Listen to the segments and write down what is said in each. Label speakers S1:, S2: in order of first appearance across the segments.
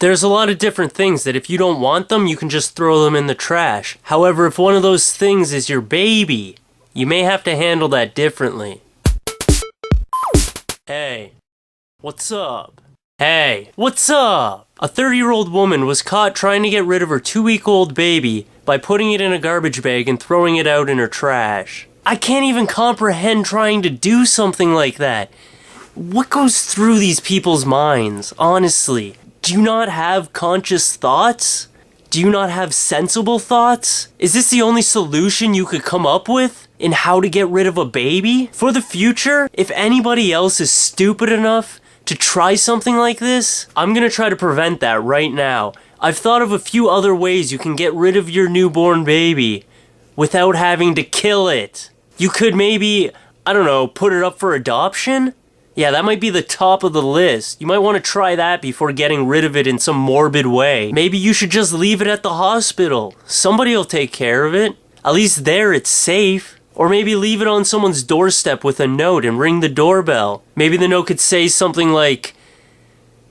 S1: There's a lot of different things that if you don't want them, you can just throw them in the trash. However, if one of those things is your baby, you may have to handle that differently. Hey, what's up? Hey, what's up? A 30-year-old woman was caught trying to get rid of her 2-week-old baby by putting it in a garbage bag and throwing it out in her trash. I can't even comprehend trying to do something like that. What goes through these people's minds, honestly? Do you not have conscious thoughts? Do you not have sensible thoughts? Is this the only solution you could come up with in how to get rid of a baby? For the future, if anybody else is stupid enough to try something like this, I'm gonna try to prevent that right now. I've thought of a few other ways you can get rid of your newborn baby without having to kill it. You could maybe, I don't know, put it up for adoption? Yeah, that might be the top of the list. You might want to try that before getting rid of it in some morbid way. Maybe you should just leave it at the hospital. Somebody will take care of it. At least there it's safe. Or maybe leave it on someone's doorstep with a note and ring the doorbell. Maybe the note could say something like,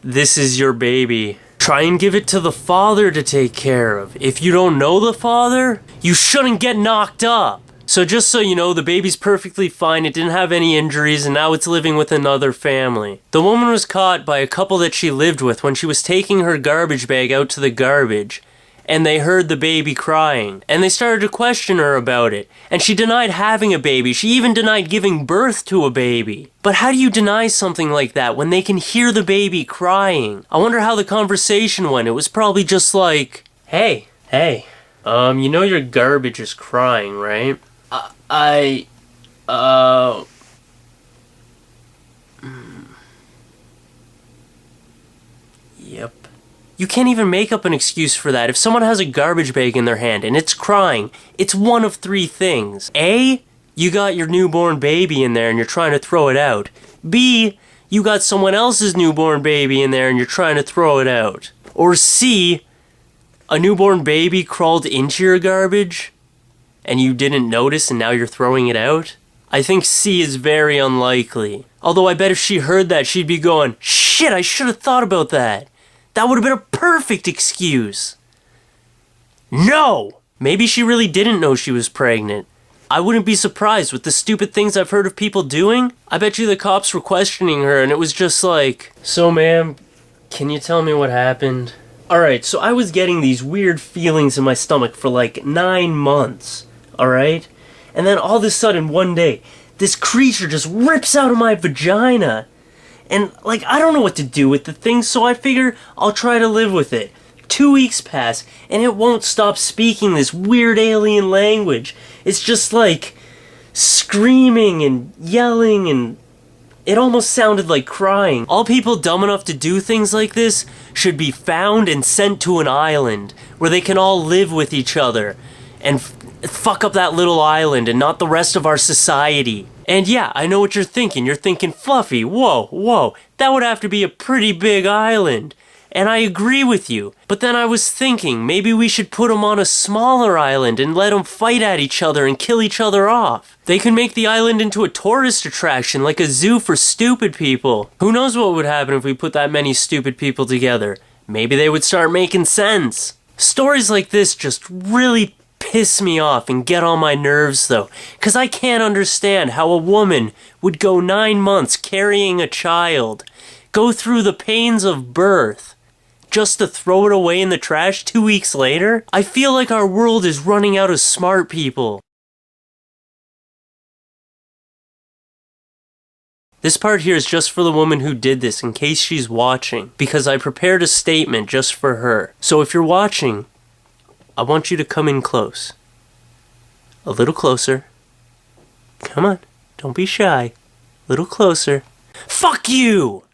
S1: "This is your baby. Try and give it to the father to take care of. If you don't know the father, you shouldn't get knocked up." So just so you know, the baby's perfectly fine, it didn't have any injuries, and now it's living with another family. The woman was caught by a couple that she lived with when she was taking her garbage bag out to the garbage, and they heard the baby crying, and they started to question her about it, and she denied having a baby. She even denied giving birth to a baby. But how do you deny something like that when they can hear the baby crying? I wonder how the conversation went. It was probably just like, hey, you know your garbage is crying, right? Yep. You can't even make up an excuse for that. If someone has a garbage bag in their hand and it's crying, it's one of three things. A, you got your newborn baby in there and you're trying to throw it out. B, you got someone else's newborn baby in there and you're trying to throw it out. Or C, a newborn baby crawled into your garbage and you didn't notice and now you're throwing it out? I think C is very unlikely. Although I bet if she heard that, she'd be going, "Shit, I should have thought about that. That would have been a perfect excuse." No! Maybe she really didn't know she was pregnant. I wouldn't be surprised with the stupid things I've heard of people doing. I bet you the cops were questioning her and it was just like, "So ma'am, can you tell me what happened?" Alright, so I was getting these weird feelings in my stomach for like 9 months. Alright? And then all of a sudden, one day, this creature just rips out of my vagina. And, like, I don't know what to do with the thing, so I figure I'll try to live with it. 2 weeks pass, and it won't stop speaking this weird alien language. It's just like screaming and yelling, and it almost sounded like crying. All people dumb enough to do things like this should be found and sent to an island where they can all live with each other and fuck up that little island and not the rest of our society. And yeah, I know what you're thinking. You're thinking, Fluffy, whoa, that would have to be a pretty big island. And I agree with you. But then I was thinking, maybe we should put them on a smaller island and let them fight at each other and kill each other off. They can make the island into a tourist attraction, like a zoo for stupid people. Who knows what would happen if we put that many stupid people together? Maybe they would start making sense. Stories like this just really piss me off and get on my nerves though, because I can't understand how a woman would go 9 months carrying a child, go through the pains of birth, just to throw it away in the trash 2 weeks later. I feel like our world is running out of smart people. This part here is just for the woman who did this in case she's watching, because I prepared a statement just for her. So if you're watching, I want you to come in close. A little closer. Come on, don't be shy. A little closer. Fuck you!